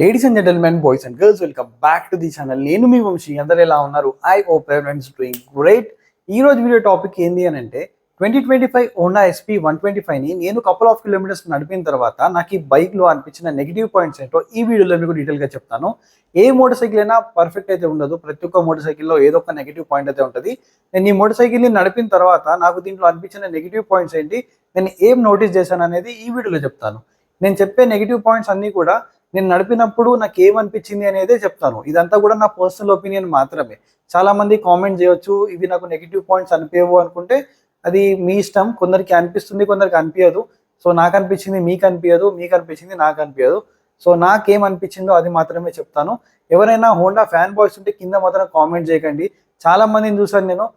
Ladies and gentlemen, boys and girls, welcome back to the channel. నేను మీ వంశీ. అందరూ ఎలా ఉన్నారు? I hope everyone's doing great. ఈ రోజు వీడియో టాపిక్ ఏంది అని అంటే 2025 Honda SP 125 ని నేను కపుల్ ఆఫ్ కిలోమీటర్స్ నడిపిన తర్వాత నాకు ఈ బైక్ లో అనిపించిన నెగిటివ్ పాయింట్స్ ఏంటో ఈ వీడియోలో మీకు డీటెయిల్ గా చెప్తాను. ఏ మోటార్ సైకిల్ అయినా పర్ఫెక్ట్ అయితే ఉండదు. ప్రతి ఒక్క మోటార్ సైకిల్లో ఏదో ఒక నెగిటివ్ పాయింట్ అయితే ఉంటుంది. నేను ఈ మోటార్ సైకిల్ ని నడిపిన తర్వాత నాకు దీంట్లో అనిపించిన నెగిటివ్ పాయింట్స్ ఏంటి, నేను ఏం నోటీస్ చేశాను అనేది ఈ వీడియోలో చెప్తాను. నేను చెప్పే నెగిటివ్ పాయింట్స్ అన్ని కూడా నేను నడిపినప్పుడు నాకు ఏమనిపించింది అనేదే చెప్తాను. ఇదంతా కూడా నా పర్సనల్ ఒపీనియన్ మాత్రమే. చాలా మంది కామెంట్ చేయొచ్చు, ఇవి నాకు నెగిటివ్ పాయింట్స్ అనిపించవు అనుకుంటే అది మీ ఇష్టం. కొందరికి అనిపిస్తుంది, కొందరికి అనిపించదు. సో నాకు అనిపించింది మీకు అనిపించదు, మీకు అనిపించింది నాకు అనిపించదు. సో నాకేమనిపించిందో అది మాత్రమే చెప్తాను. ఎవరైనా హోండా ఫ్యాన్ బాయ్స్ ఉంటే కింద మాత్రం కామెంట్ చేయకండి. చాలా మందిని చూసాను నేను,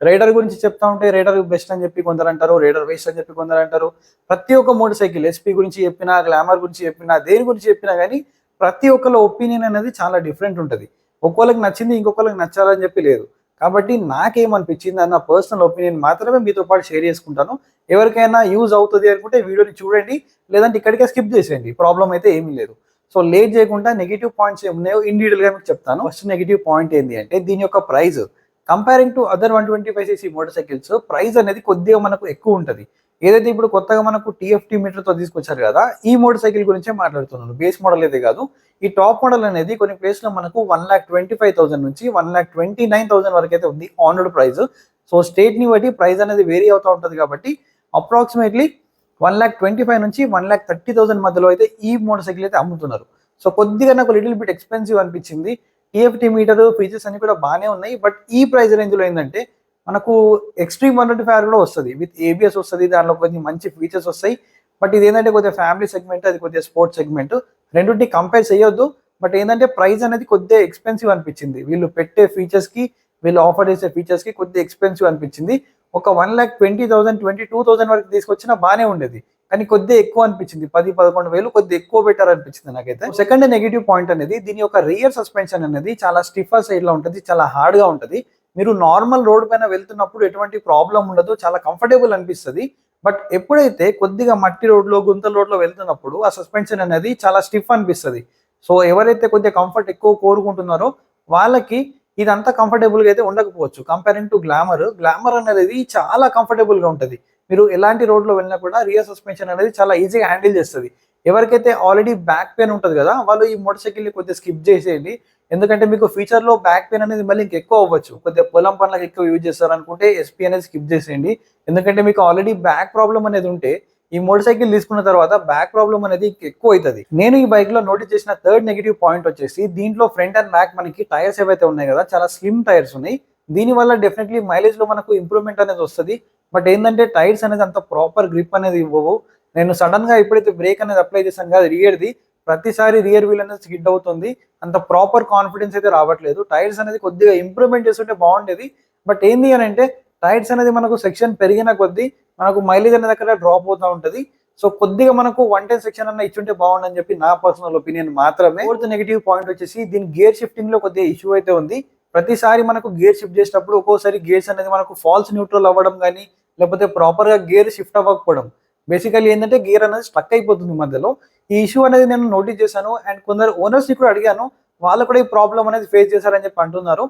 రైడర్ గురించి చెప్తా ఉంటే రైడర్ బెస్ట్ అని చెప్పి కొందరు అంటారు, రైడర్ వేస్ట్ అని చెప్పి కొందరు అంటారు. ప్రతి ఒక్క మోటార్ సైకిల్ ఎస్పీ గురించి చెప్పినా, గ్లామర్ గురించి చెప్పినా, దేని గురించి చెప్పినా కానీ ప్రతి ఒక్కళ్ళ ఒపీనియన్ అనేది చాలా డిఫరెంట్ ఉంటుంది. ఒక్కొక్కరికి నచ్చింది ఇంకొకరికి నచ్చాలని చెప్పి లేదు. కాబట్టి నాకేమనిపించింది అన్న పర్సనల్ ఒపీనియన్ మాత్రమే మీతో పాటు షేర్ చేసుకుంటాను. ఎవరికైనా యూజ్ అవుతుంది అనుకుంటే వీడియోని చూడండి, లేదంటే ఇక్కడికే స్కిప్ చేసేయండి, ప్రాబ్లం అయితే ఏమీ లేదు. సో లేట్ చేయకుండా నెగిటివ్ పాయింట్స్ ఏమున్నాయో ఇండివిజువల్గా మీకు చెప్తాను. ఫస్ట్ నెగిటివ్ పాయింట్ ఏంటి అంటే దీని యొక్క price. Comparing to other 125cc motor cycles price అనేది కొద్దిగా మనకు ఎక్కువ ఉంటుంది. ఏదైతే ఇప్పుడు కొత్తగా మనకు TFT మీటర్తో తీసుకొచ్చారు కదా, ఈ మోటార్ సైకిల్ గురించే మాట్లాడుతున్నాను. బేస్ మోడల్ అయితే కాదు. ఈ టాప్ మోడల్ అనేది కొన్ని ప్లేస్లో మనకు 1,25,000 నుంచి 1,29,000 వరకు అయితే ఉంది ఆన్ రోడ్ ప్రైస్. సో స్టేట్ని బట్టి ప్రైస్ అనేది వేరీ అవుతూ ఉంటుంది. కాబట్టి అప్రాక్సిమేట్లీ 1,25,000 నుంచి 1,30,000 మధ్యలో అయితే ఈ మోటార్ సైకిల్ అయితే అమ్ముతున్నారు. సో కొద్దిగా నాకు లిటిల్ బిట్ ఎక్స్పెన్సివ్ అనిపించింది. TFT మీటర్ ఫీచర్స్ అన్ని కూడా బాగానే ఉన్నాయి. బట్ ఈ ప్రైస్ రేంజ్లో ఏంటంటే మనకు ఎక్స్ట్రీమ్ 125 కూడా వస్తుంది, విత్ ABS వస్తుంది. దాంట్లో కొన్ని మంచి ఫీచర్స్ వస్తాయి. బట్ ఇది ఏంటంటే కొద్దిగా ఫ్యామిలీ సెగ్మెంట్, అది కొద్దిగా స్పోర్ట్స్ సెగ్మెంట్, రెండింటిని కంపేర్ చేయొద్దు. బట్ ఏంటంటే ప్రైస్ అనేది కొద్దిగా ఎక్స్పెన్సివ్ అనిపించింది. వీళ్ళు పెట్టే ఫీచర్స్కి, వీళ్ళు ఆఫర్ చేసే ఫీచర్స్కి కొద్దిగా ఎక్స్పెన్సివ్ అనిపించింది. ఒక 1,20,000 22,000 వరకు తీసుకొచ్చినా బాగానే ఉండేది, కానీ కొద్దిగా ఎక్కువ అనిపించింది. 10-11 కొద్దిగా ఎక్కువ బెటర్ అనిపించింది నాకైతే. సెకండ్ నెగిటివ్ పాయింట్ అనేది దీని యొక్క రియర్ సస్పెన్షన్ అనేది చాలా స్టిఫర్ సైడ్ లో ఉంటుంది, చాలా హార్డ్ గా ఉంటుంది. మీరు నార్మల్ రోడ్ పైన వెళ్తున్నప్పుడు ఎటువంటి ప్రాబ్లం ఉండదు, చాలా కంఫర్టబుల్ అనిపిస్తుంది. బట్ ఎప్పుడైతే కొద్దిగా మట్టి రోడ్లో, గుంతల రోడ్లో వెళ్తున్నప్పుడు ఆ సస్పెన్షన్ అనేది చాలా స్టిఫ్ అనిపిస్తుంది. సో ఎవరైతే కొద్దిగా కంఫర్ట్ ఎక్కువ కోరుకుంటున్నారో వాళ్ళకి ఇదంతా కంఫర్టబుల్గా అయితే ఉండకపోవచ్చు. కంపేరింగ్ టు గ్లామర్ అనేది చాలా కంఫర్టబుల్గా ఉంటుంది. మీరు ఎలాంటి రోడ్లో వెళ్ళినా కూడా రియర్ సస్పెన్షన్ అనేది చాలా ఈజీగా హ్యాండిల్ చేస్తుంది. ఎవరికైతే ఆల్రెడీ బ్యాక్ పెయిన్ ఉంటుంది కదా, వాళ్ళు ఈ మోటార్ సైకిల్ని కొద్దిగా స్కిప్ చేసేయండి. ఎందుకంటే మీకు ఫ్యూచర్లో బ్యాక్ పెయిన్ అనేది మళ్ళీ ఇంకెక్కువ అవ్వచ్చు. కొద్దిగా పొలం పనులకు ఎక్కువ యూజ్ చేస్తారనుకుంటే SP అనేది స్కిప్ చేసేయండి. ఎందుకంటే మీకు ఆల్రెడీ బ్యాక్ ప్రాబ్లం అనేది ఉంటే ఈ మోటార్ సైకిల్ తీసుకున్న తర్వాత బ్యాక్ ప్రాబ్లం అనేది ఎక్కువ అవుతుంది. నేను ఈ బైక్ లో నోటీస్ చేసిన థర్డ్ నెగిటివ్ పాయింట్ వచ్చేసి దీంట్లో ఫ్రంట్ అండ్ బ్యాక్ మనకి టైర్స్ ఏవైతే ఉన్నాయి కదా, చాలా స్లిమ్ టైర్స్ ఉన్నాయి. దీనివల్ల డెఫినెట్లీ మైలేజ్ లో మనకు ఇంప్రూవ్మెంట్ అనేది వస్తుంది. బట్ ఏంటంటే టైర్స్ అనేది అంత ప్రాపర్ గ్రిప్ అనేది ఇవ్వవు. నేను సడన్ గా ఎప్పుడైతే బ్రేక్ అనేది అప్లై చేశాను కదా రియర్ది, ప్రతిసారి రియర్ వీల్ అనేది స్కిడ్ అవుతుంది. అంత ప్రాపర్ కాన్ఫిడెన్స్ అయితే రావట్లేదు. టైర్స్ అనేది కొద్దిగా ఇంప్రూవ్మెంట్ చేస్తుంటే బాగుండేది. బట్ ఏంది అని అంటే టైర్స్ అనేది మనకు సెక్షన్ పెరిగిన కొద్దీ మనకు మైలేజ్ అనేది అక్కడ డ్రాప్ అవుతూ ఉంటుంది. సో కొద్దిగా మనకు 110 సెక్షన్ అన్న ఇచ్చుంటే బాగుండని చెప్పి నా పర్సనల్ ఒపీనియన్ మాత్రమే. ఫోర్త్ నెగిటివ్ పాయింట్ వచ్చేసి దీని గేర్ షిఫ్టింగ్ లో కొద్దిగా ఇష్యూ అయితే ఉంది. ప్రతిసారి మనకు గేర్ షిఫ్ట్ చేసేటప్పుడు ఒక్కోసారి గేర్స్ అనేది మనకు ఫాల్స్ న్యూట్రల్ అవ్వడం కానీ, లేకపోతే ప్రాపర్ గా గేర్ షిఫ్ట్ అవ్వకపోవడం, బేసికలీ ఏంటంటే గేర్ అనేది స్ట్రక్ అయిపోతుంది మధ్యలో. ఈ ఇష్యూ అనేది నేను నోటీస్ చేశాను. అండ్ కొందరు ఓనర్స్ ని కూడా అడిగాను, వాళ్ళు కూడా ఈ ప్రాబ్లం అనేది ఫేస్ చేశారని చెప్పి అంటున్నారు.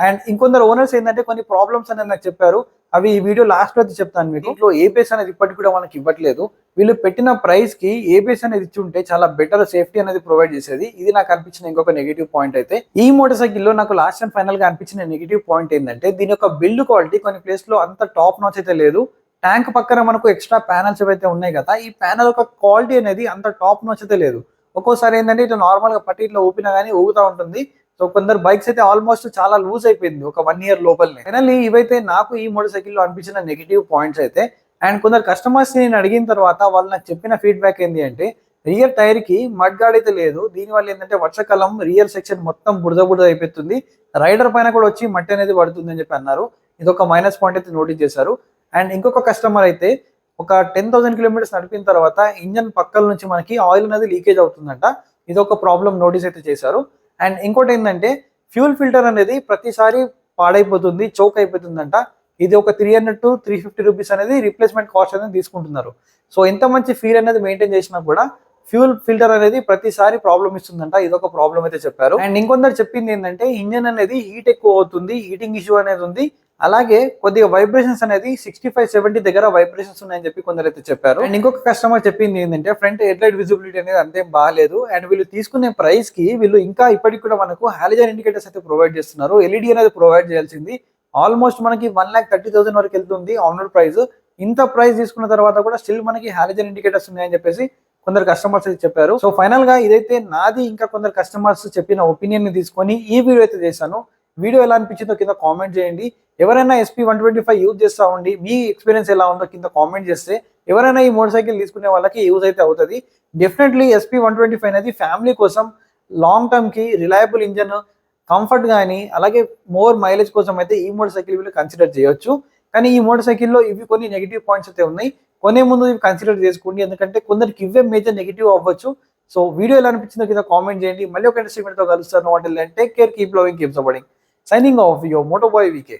అండ్ ఇంకొందరు ఓనర్స్ ఏంటంటే కొన్ని ప్రాబ్లమ్స్ అనేది నాకు చెప్పారు. అవి ఈ వీడియో లాస్ట్ లో అయితే చెప్తాను మీకు. ఇంట్లో ABS అనేది ఇప్పటికి కూడా మనకి ఇవ్వట్లేదు. వీళ్ళు పెట్టిన ప్రైస్ కి ABS అనేది ఇచ్చి ఉంటే చాలా బెటర్ సేఫ్టీ అనేది ప్రొవైడ్ చేసేది. ఇది నాకు అనిపించిన ఇంకొక నెగిటివ్ పాయింట్ అయితే. ఈ మోటార్ సైకిల్లో నాకు లాస్ట్ అండ్ ఫైనల్ గా అనిపించిన నెగిటివ్ పాయింట్ ఏంటంటే దీని యొక్క బిల్డ్ క్వాలిటీ కొన్ని ప్లేస్ లో అంత టాప్ నాచ్ అయితే లేదు. ట్యాంక్ పక్కన మనకు ఎక్స్ట్రా ప్యానల్స్ ఏవైతే ఉన్నాయి కదా, ఈ ప్యానల్ యొక్క క్వాలిటీ అనేది అంత టాప్ నాచ్ అయితే లేదు. ఒక్కోసారి ఏంటంటే ఇట్లా నార్మల్ గా పట్టి ఇట్లా ఊపినా కానీ ఊగుతూ ఉంటుంది. సో కొందరు బైక్స్ అయితే ఆల్మోస్ట్ చాలా లూజ్ అయిపోయింది ఒక 1 year లోపలనే. ఫైనల్లీ ఇవైతే నాకు ఈ మోటార్ సైకిల్లో అనిపించిన నెగిటివ్ పాయింట్స్ అయితే. అండ్ కొందరు కస్టమర్స్ నేను అడిగిన తర్వాత వాళ్ళు నాకు చెప్పిన ఫీడ్బ్యాక్ ఏంటి అంటే రియర్ టైర్ కి మడ్ గార్డ్ అయితే లేదు. దీనివల్ల ఏంటంటే వర్షాకాలం రియర్ సెక్షన్ మొత్తం బురద అయిపోతుంది, రైడర్ పైన కూడా వచ్చి మట్టి అనేది పడుతుంది అని చెప్పి అన్నారు. ఇది ఒక మైనస్ పాయింట్ అయితే నోటీస్ చేశారు. అండ్ ఇంకొక కస్టమర్ అయితే ఒక 10,000 కిలోమీటర్స్ నడిపిన తర్వాత ఇంజన్ పక్కల నుంచి మనకి ఆయిల్ అనేది లీకేజ్ అవుతుందంట. ఇది ఒక ప్రాబ్లం నోటీస్ అయితే చేశారు. అండ్ ఇంకోటి ఏంటంటే ఫ్యూల్ ఫిల్టర్ అనేది ప్రతిసారి పాడైపోతుంది, చోక్ అయిపోతుందంట. ఇది ఒక 300 to 350 రూపీస్ అనేది రీప్లేస్మెంట్ కాస్ట్ అనేది తీసుకుంటున్నారు. సో ఎంత మంచి ఫీల్ అనేది మెయింటైన్ చేసినా కూడా ఫ్యూల్ ఫిల్టర్ అనేది ప్రతిసారి ప్రాబ్లం ఇస్తుందంట, ఇదొక ప్రాబ్లం అయితే చెప్పారు. అండ్ ఇంకొందరు చెప్పింది ఏంటంటే ఇంజన్ అనేది హీట్ ఎక్కువ అవుతుంది, హీటింగ్ ఇష్యూ అనేది ఉంది, అలాగే కొద్దిగా వైబ్రేషన్స్ అనేది 65-70 దగ్గర వైబ్రేషన్స్ ఉన్నాయని చెప్పి కొందరు అయితే చెప్పారు. అండ్ ఇంకొక కస్టమర్ చెప్పింది ఏంటంటే ఫ్రంట్ హెడ్ లైట్ విజిబిలిటీ అనేది అంతేం బాగాలేదు, అండ్ వీళ్ళు తీసుకునే ప్రైస్ కి వీళ్ళు ఇంకా ఇప్పటికి కూడా మనకు హాలిజన్ ఇండికేటర్స్ అయితే ప్రొవైడ్ చేస్తున్నారు. ఎల్ఈడి అనేది ప్రొవైడ్ చేయాల్సింది ఆల్మోస్ట్ మనకి 1,30,000 వరకు వెళ్తుంది ఆన్ రోడ్ ప్రైస్. ఇంత ప్రైస్ తీసుకున్న తర్వాత కూడా స్టిల్ మనకి హాలిజన్ ఇండికేటర్స్ ఉన్నాయని చెప్పేసి కొందరు కస్టమర్స్ అయితే చెప్పారు. సో ఫైనల్ గా ఇదైతే నాది ఇంకా కొందరు కస్టమర్స్ చెప్పిన ఒపీనియన్ ని తీసుకొని ఈ వీడియో అయితే చేశాను. వీడియో ఎలా అనిపించిందో కింద కామెంట్ చేయండి. ఎవరైనా SP125 యూజ్ చేస్తా ఉండి మీ ఎక్స్పీరియన్స్ ఎలా ఉందో కింద కామెంట్ చేస్తే ఎవరైనా ఈ మోటార్ సైకిల్ తీసుకునే వాళ్ళకి యూజ్ అయితే అవుతుంది. డెఫినెట్లీ SP125 అనేది ఫ్యామిలీ కోసం లాంగ్ టర్మ్ కి రిలయబుల్ ఇంజన్, కంఫర్ట్ కానీ అలాగే మోర్ మైలేజ్ కోసం అయితే ఈ మోటార్ సైకిల్ వీళ్ళు కన్సిడర్ చేయొచ్చు. కానీ ఈ మోటార్ సైకిల్లో ఇవి కొన్ని నెగిటివ్ పాయింట్స్ అయితే ఉన్నాయి, కొనే ముందు ఇవి కన్సిడర్ చేసుకోండి, ఎందుకంటే కొందరికి ఇవే మేజర్ నెగిటివ్ అవ్వచ్చు. సో వీడియో ఎలా అనిపించిందో కింద కామెంట్ చేయండి. మళ్ళీ ఒక ఇంట్రెస్టింగ్ తో కలుస్తాను. Take care, keep loving, keep supporting. Signing off your moto boy VK.